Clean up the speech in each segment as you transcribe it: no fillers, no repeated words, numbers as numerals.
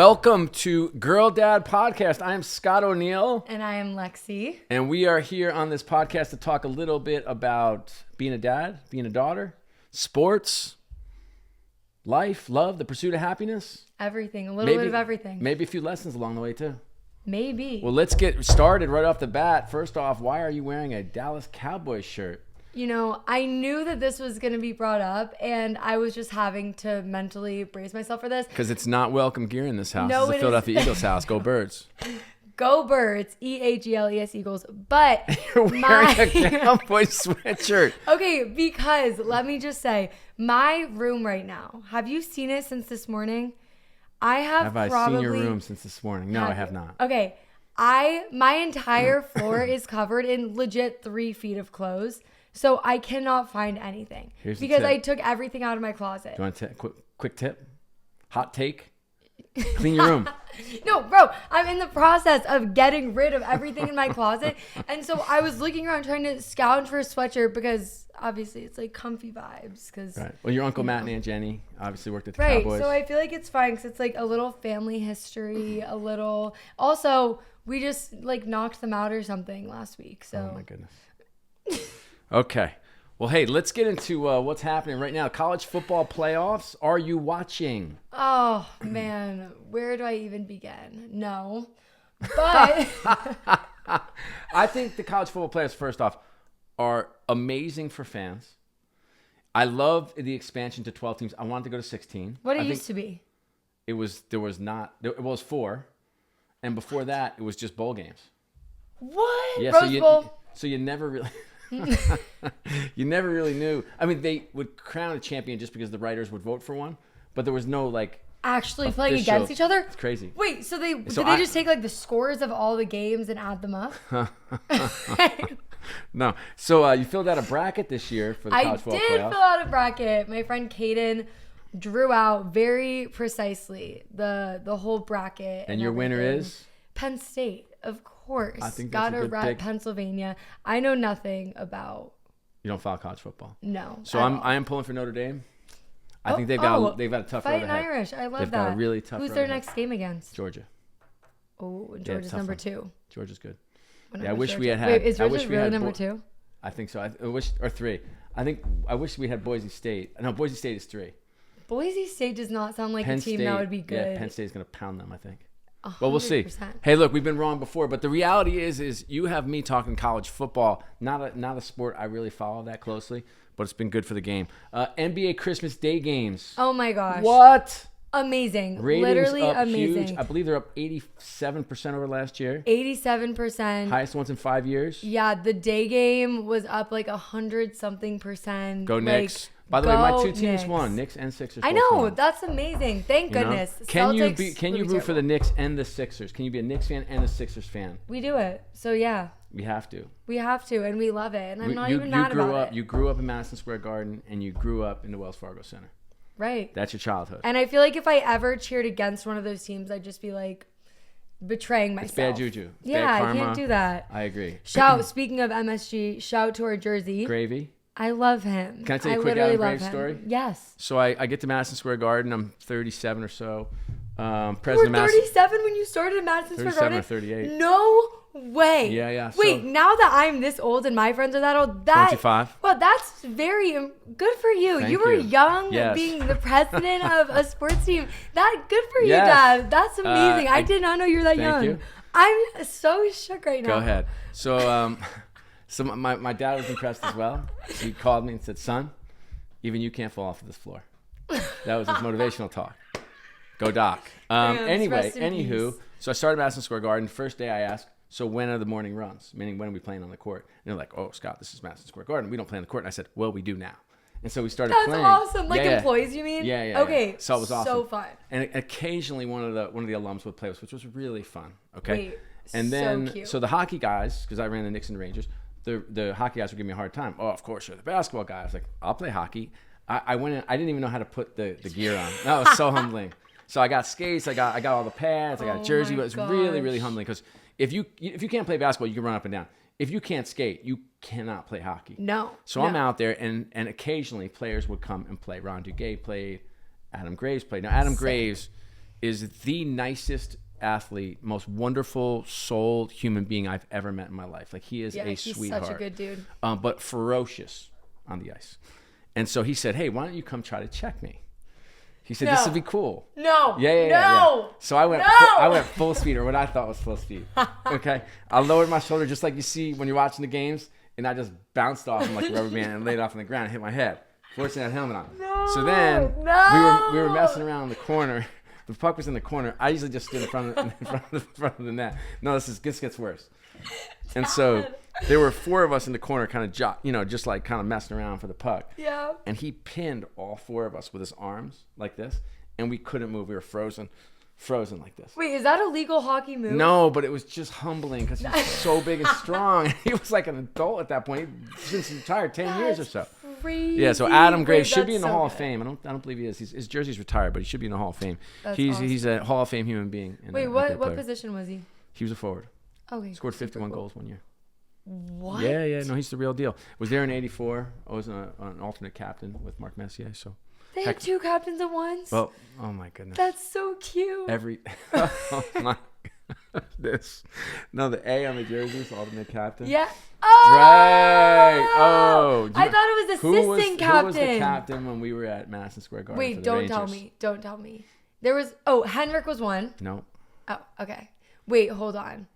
Welcome to Girl Dad Podcast. I am Scott O'Neill. And I am Lexi. And we are here on this podcast to talk a little bit about being a dad, being a daughter, sports, life, love, the pursuit of happiness. Everything. A little bit of everything. Maybe a few lessons along the way too. Maybe. Well, let's get started right off the bat. First off, why are you wearing a Dallas Cowboys shirt? You know, I knew that this was going to be brought up, and I was just having to mentally brace myself for this. Because it's not welcome gear in this house. No, it's the Philadelphia Eagles house. Go Birds. Go Birds. EAGLES Eagles. But you're wearing a Cowboys sweatshirt. Okay, because let me just say, my room right now, have you seen it since this morning? Have I seen your room since this morning? No, I have not. Okay. My entire floor is covered in legit 3 feet of clothes. So I cannot find anything because I took everything out of my closet. Do you want a quick tip? Hot take? Clean your room. No, bro, I'm in the process of getting rid of everything in my closet. And so I was looking around trying to scout for a sweatshirt because obviously it's like comfy vibes. Right. Well, your Uncle Matt and Aunt Jenny obviously worked at the Cowboys. Cowboys. So I feel like it's fine because it's like a little family history, a little. Also, we just like knocked them out or something last week. So. Oh, my goodness. Okay. Well, hey, let's get into what's happening right now. College football playoffs. Are you watching? Oh, man. Where do I even begin? No. But I think the college football playoffs, first off, are amazing for fans. I love the expansion to 12 teams. I wanted to go to 16. What it used to be. It was 4. And before that, it was just bowl games. What? Yeah, Rose Bowl? So you never really... you never really knew. I mean, they would crown a champion just because the writers would vote for one, but there was no like actually playing against each other. It's crazy. Wait, so did they just take like the scores of all the games and add them up? No. So you filled out a bracket this year for the college football playoffs. I did fill out a bracket. My friend Kaden drew out very precisely the whole bracket. And your winner is Penn State, of course. I think that's gotta rep Pennsylvania. I know nothing about. You don't follow college football. No. So I am pulling for Notre Dame. I think they've got a tough road ahead. Fighting Irish. I love they've that. Got a really tough. Who's their next game against? Georgia. Oh, Georgia's number 2. Georgia's good. I wish we had. Wait, is Georgia really number 2? I think so. I wish 3. I wish we had Boise State. No, Boise State is 3. Boise State does not sound like a team that would be good. Yeah, Penn State is going to pound them, I think. 100%. Well, we'll see. Hey, look, we've been wrong before, but the reality is you have me talking college football, not a sport I really follow that closely, but it's been good for the game. NBA Christmas Day games. Oh my gosh. What? Amazing. Ratings literally up amazing. Huge. I believe they're up 87% over last year. 87%. Highest ones in 5 years. Yeah, the day game was up like 100-something%. Go Knicks. By the way, my 2 teams won. Knicks and Sixers. I know. won. That's amazing. Thank goodness. Can you root for the Knicks and the Sixers? Can you be a Knicks fan and a Sixers fan? We do it. So, yeah. We have to. We have to, and we love it. And I'm not even mad about it. You grew up in Madison Square Garden, and you grew up in the Wells Fargo Center. Right. That's your childhood. And I feel like if I ever cheered against one of those teams, I'd just be like betraying myself. It's bad juju. It's yeah, bad karma. I can't do that. I agree. Speaking of MSG, shout to our jersey. Gravy. I love him. Can I tell you a quick Adam Graves story? Yes. So I get to Madison Square Garden. I'm 37 or so. You were 37 when you started at Madison Square Garden? 37 or 38. No way. Yeah. Wait, now that I'm this old and my friends are that old, 25. Well, that's very good for you. Thank you were you. young, Yes. being the president of a sports team. Good for you, Yes. Dad. That's amazing. I did not know you were that young. You. I'm so shook right now. Go ahead. So, so my dad was impressed as well. He called me and said, "Son, even you can't fall off of this floor." That was his motivational talk. Go Doc. Anyway, anywho, so I started Madison Square Garden. First day I asked, so when are the morning runs? Meaning, when are we playing on the court? And they're like, "Oh, Scott, this is Madison Square Garden. We don't play on the court." And I said, "Well, we do now." And so we started playing. That's awesome. Like employees, you mean? Yeah. Okay. So it was awesome. So fun. And occasionally one of the alums would play with us, which was really fun. Okay. Wait, and then so cute. So the hockey guys, because I ran the Knicks and Rangers, the hockey guys would give me a hard time. "Oh, of course you're the basketball guy." I was like, "I'll play hockey." I went in. I didn't even know how to put the gear on. That was so humbling. So I got skates. I got all the pads. I got a jersey. But it was really, really humbling because if you can't play basketball, you can run up and down. If you can't skate, you cannot play hockey. No. So I'm out there, and occasionally players would come and play. Ron Duguay played. Adam Graves played. Now Adam Graves is the nicest athlete, most wonderful souled human being I've ever met in my life. Like he is a he's sweetheart. such a good dude. But ferocious on the ice. And so he said, hey, why don't you come try to check me? He said, this would be cool. No. Yeah. So I went full speed, or what I thought was full speed. Okay. I lowered my shoulder just like you see when you're watching the games, and I just bounced off him like a rubber band and laid off on the ground and hit my head. Fortunately, I had a helmet on. So then we were messing around in the corner. The puck was in the corner. I usually just stood in front of the net. No, this gets worse. And so there were 4 of us in the corner, kind of just like kind of messing around for the puck. Yeah. And he pinned all 4 of us with his arms like this, and we couldn't move. We were frozen like this. Wait, is that a legal hockey move? No, but it was just humbling because he was so big and strong. He was like an adult at that point, since he retired 10 years or so. Crazy. Yeah, so Adam Graves should be in the Hall of Fame. I don't believe he is. His jersey's retired, but he should be in the Hall of Fame. He's a Hall of Fame human being. Wait, what position was he? He was a forward. Okay. Scored 51 goals one year. What? Yeah. No, he's the real deal. Was there in *84. I was an alternate captain with Mark Messier. So they had 2 captains at once. Well, oh my goodness. That's so cute. Oh my. The A on the jersey is alternate captain. Yeah. Oh. Right. Oh. I thought it was assistant captain. Who was the captain when we were at Madison Square Garden? Wait, for the don't Rangers? tell me. There was. Henrik was one. No. Oh, okay. Wait, hold on.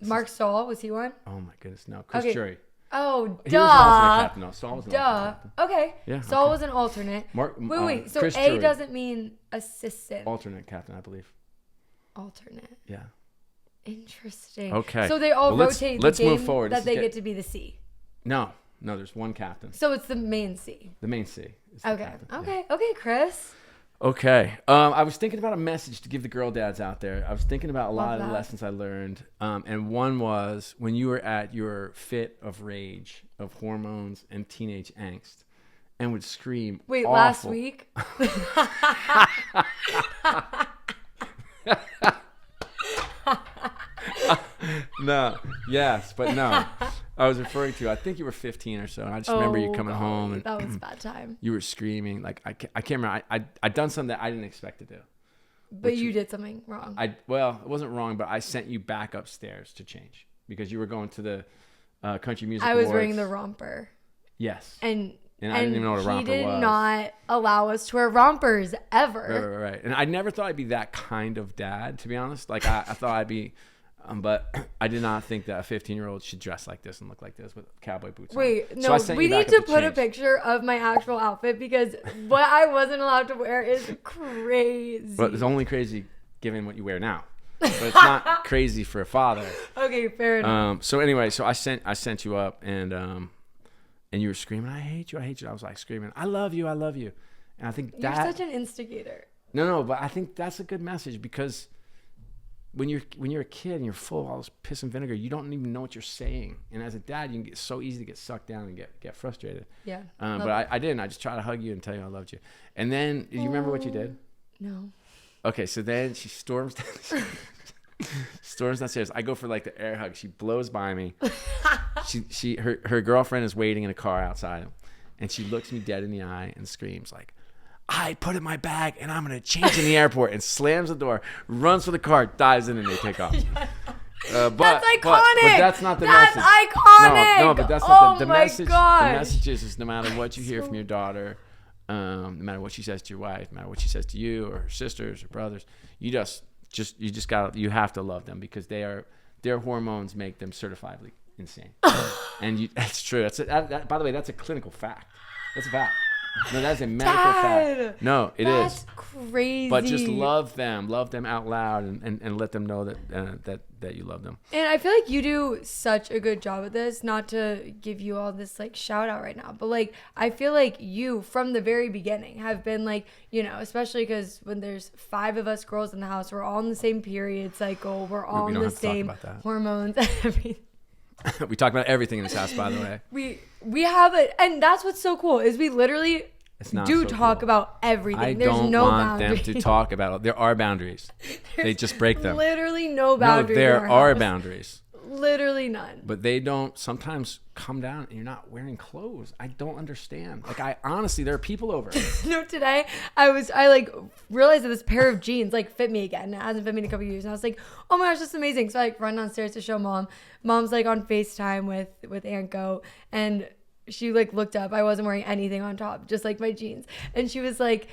Mark Stahl, was he one? Oh my goodness, no. Chris Jury. Oh, He was an alternate captain. No, Stahl was an alternate captain. Okay. Yeah. Stahl was an alternate. Wait. So Chris A Jury. doesn't mean assistant. Alternate captain, I believe. Alternate. Yeah. Interesting. Okay. So they all rotate let's the game move forward. that they get to be the C. No, there's one captain. So it's the main C. The main C. Is the captain. Okay, Chris. Okay. I was thinking about a message to give the girl dads out there. I was thinking about a lot of the lessons I learned. And one was when you were at your fit of rage, of hormones and teenage angst, and would scream. Wait, awful. last week? No. Yes, but no. I was referring to, I think you were 15 or so. And I just remember you coming home. And that was a bad time. You were screaming. Like, I can't remember. I'd done something that I didn't expect to do. But you did something wrong. Well, it wasn't wrong, but I sent you back upstairs to change because you were going to the Country Music Awards. I was wearing the romper. Yes. And I didn't even know what a romper was. He did not allow us to wear rompers ever. Right. And I never thought I'd be that kind of dad, to be honest. Like, I thought I'd be... but I did not think that a 15-year-old should dress like this and look like this with cowboy boots on. Wait, no, we need to put a picture of my actual outfit because what I wasn't allowed to wear is crazy. But it's only crazy given what you wear now. But it's not crazy for a father. Okay, fair enough. So anyway, so I sent you up and you were screaming, I hate you. I was like screaming, I love you. And I think you're such an instigator. No, but I think that's a good message because when you're a kid and you're full of all this piss and vinegar, you don't even know what you're saying. And as a dad, you can get so easy to get sucked down and get frustrated. Yeah. But I didn't. I just tried to hug you and tell you I loved you. And then, do you remember what you did? No. Okay, so then she storms downstairs. I go for like the air hug. She blows by me. Her girlfriend is waiting in a car outside, and she looks me dead in the eye and screams like, I put in my bag and I'm going to change in the airport, and slams the door, runs for the car, dives in, and they take off. But that's iconic. But that's not the message. That's iconic. No, but that's not the message. Gosh. The message is no matter what you hear from your daughter, no matter what she says to your wife, no matter what she says to you or her sisters or brothers, you have to love them because their hormones make them certifiably insane. And that's true. By the way, that's a clinical fact. That's a fact. No, that's a medical fact. No, that's is. That's crazy. But just love them out loud, and let them know that you love them. And I feel like you do such a good job at this. Not to give you all this like shout out right now, but like I feel like you from the very beginning have been like, especially because when there's 5 of us girls in the house, we're all in the same period cycle, we're all in the same hormones, everything. We talk about everything in this house, by the way. We have it, and that's what's so cool is we literally talk about everything. There's no boundaries. I don't want them to talk about it. There are boundaries. They just break them. Literally no boundaries. No, there are boundaries. Literally none. But they don't sometimes come down and you're not wearing clothes. I don't understand. Like, I honestly, there are people over. No, today I like realized that this pair of jeans like fit me again. It hasn't fit me in a couple of years. And I was like, oh my gosh, that's amazing. So I like run downstairs to show mom. Mom's like on FaceTime with Aunt Go, and she like looked up. I wasn't wearing anything on top, just like my jeans. And she was like,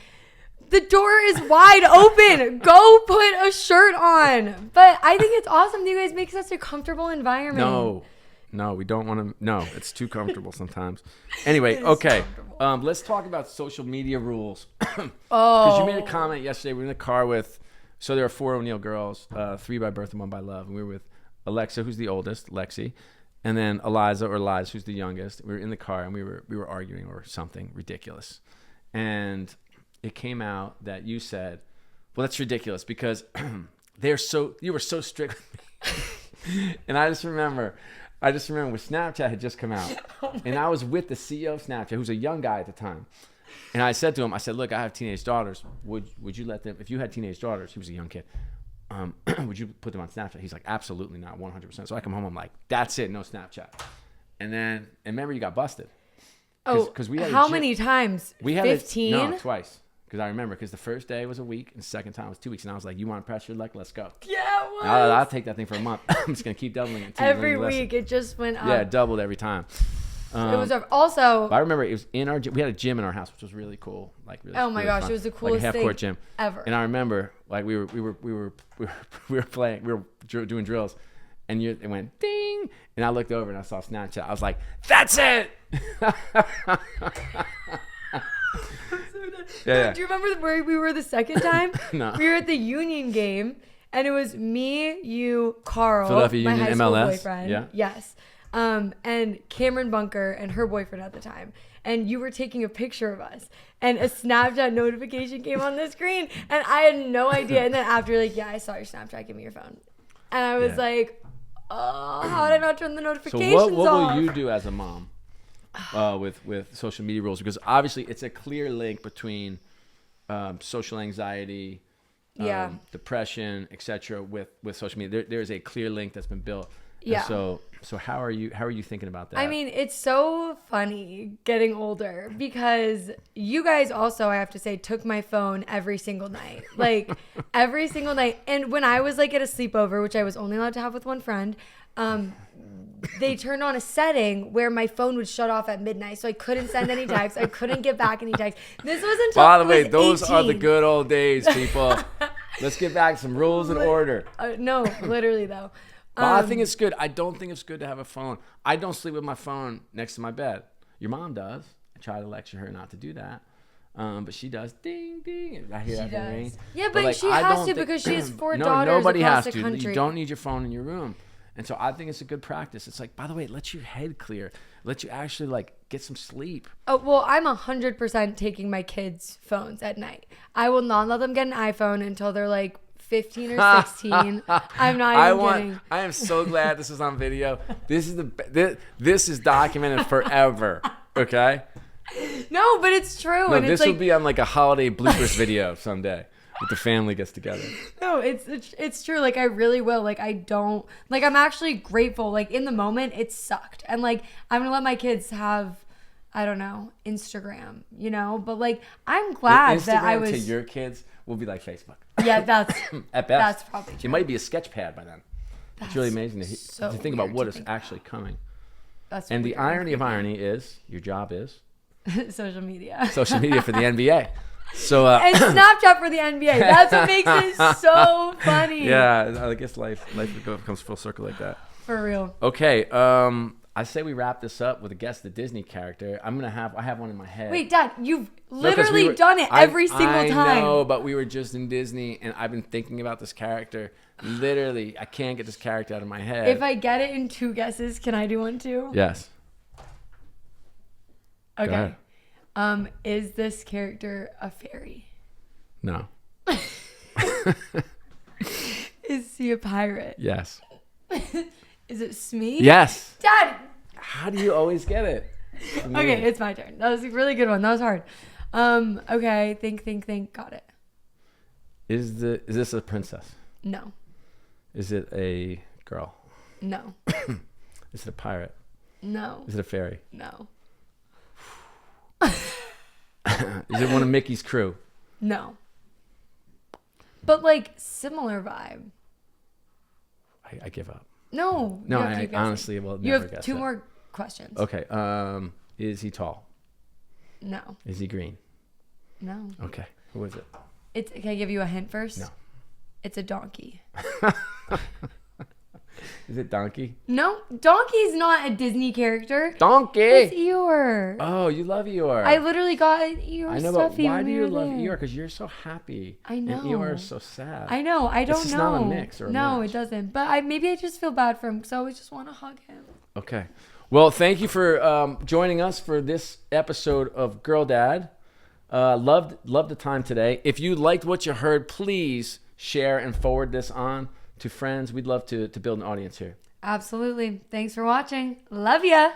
the door is wide open. Go put a shirt on. But I think it's awesome that you guys make such a comfortable environment. No, we don't want to. No, it's too comfortable sometimes. Anyway, okay. Let's talk about social media rules. Because you made a comment yesterday. We were in the car with, so there are 4 O'Neill girls, 3 by birth and 1 by love. And we were with Alexa, who's the oldest, Lexi, and then Eliza or Liz, who's the youngest. We were in the car and we were arguing or something ridiculous. And it came out that you said, well, that's ridiculous because you were so strict with me. And I just remember when Snapchat had just come out, and I was with the CEO of Snapchat, who's a young guy at the time. And I said to him, look, I have teenage daughters. Would you let them, if you had teenage daughters, he was a young kid, would you put them on Snapchat? He's like, absolutely not, 100%. So I come home, I'm like, that's it, no Snapchat. And remember you got busted. Cause we had how many times? We had 15? No, twice. Because I remember, because the first day was a week, and the second time was 2 weeks. And I was like, you want to press your luck? Let's go. Yeah, it was. I'll take that thing for a month. I'm just going to keep doubling it. Every week, it just went up. Yeah, it doubled every time. It was also. I remember it was in our gym. We had a gym in our house, which was really cool. Like really. Oh my gosh, fun. It was the coolest like a half-court thing gym ever. And I remember, like we were playing, we were doing drills, and it went ding, and I looked over and I saw Snapchat. I was like, that's it. Yeah. Do you remember where we were the second time? No. We were at the Union game, and it was me, you, Carl, Philadelphia my Union high school MLS. boyfriend. Yeah. Yes. And Cameron Bunker and her boyfriend at the time. And you were taking a picture of us, and a Snapchat notification came on the screen, and I had no idea. And then after, like, yeah, I saw your Snapchat. Give me your phone. And I was like, oh, how did I not turn the notifications off? So what will you do as a mom with social media rules? Because obviously it's a clear link between social anxiety, depression, etc. with social media. There is a clear link that's been built. Yeah. And so how are you thinking about that? I mean, it's so funny getting older because you guys also, I have to say, took my phone every single night. Like every single night. And when I was like at a sleepover, which I was only allowed to have with one friend, they turned on a setting where my phone would shut off at midnight, so I couldn't send any texts. I couldn't get back any texts. This was until By the way, I was those 18. are the good old days, people. Let's get back to some rules and order. No, literally though. Well, I think it's good. I don't think it's good to have a phone. I don't sleep with my phone next to my bed. Your mom does. I try to lecture her not to do that. But she does. Ding, ding. And I hear that ring. Yeah, but like, she has to because she has 4 daughters nobody across has the to. country. You don't need your phone in your room. And so I think it's a good practice. It's like, by the way, it lets your head clear. Let you actually like get some sleep. Oh, well, I'm 100% taking my kids' phones at night. I will not let them get an iPhone until they're like 15 or 16. I'm not even kidding. I am so glad this is on video. This is documented forever. Okay? No, but it's true. No, and this it's will be on like a holiday bloopers video someday. With the family gets together. No, it's true. Like I really will. Like I don't like. I'm actually grateful. Like in the moment, it sucked, and like I'm gonna let my kids have, I don't know, Instagram. You know, but like I'm glad that I was. Instagram to your kids will be like Facebook. Yeah, that's at best. That's probably true. It might be a sketch pad by then. It's really amazing to think about what is actually coming. That's and the irony of irony is your job is social media. Social media for the NBA. So and Snapchat for the NBA. That's what makes it so funny. Yeah, I guess life comes full circle like that. For real. Okay, I say we wrap this up with a guess the Disney character. I have one in my head. Wait, Dad, you've literally done it every single time. I know, but we were just in Disney, and I've been thinking about this character. Literally, I can't get this character out of my head. If I get it in 2 guesses, can I do one too? Yes. Okay. Is this character a fairy? No. Is he a pirate? Yes. Is it Smee? Yes. Dad! How do you always get it? Okay, it's my turn. That was a really good one. That was hard. Okay, think. Got it. Is this a princess? No. Is it a girl? No. Is it a pirate? No. Is it a fairy? No. Is it one of Mickey's crew? No. But like similar vibe. I give up. No. No, you have to I keep guessing. honestly will never You have guess 2 that. more questions. Okay. Is he tall? No. Is he green? No. Okay. Who is it? Can I give you a hint first? No. It's a donkey. Is it Donkey? No, Donkey's not a Disney character. Donkey. It's Eeyore. Oh, you love Eeyore. I literally got an Eeyore I know, but stuffy why when do we you were love there. Eeyore? Because you're so happy. I know. And Eeyore is so sad. I know. I don't It's know. not a mix or a no, match. it doesn't. But maybe I just feel bad for him because I always just want to hug him. Okay. Well, thank you for joining us for this episode of Girl Dad. Loved the time today. If you liked what you heard, please share and forward this on to friends. We'd love to build an audience here. Absolutely. Thanks for watching. Love ya.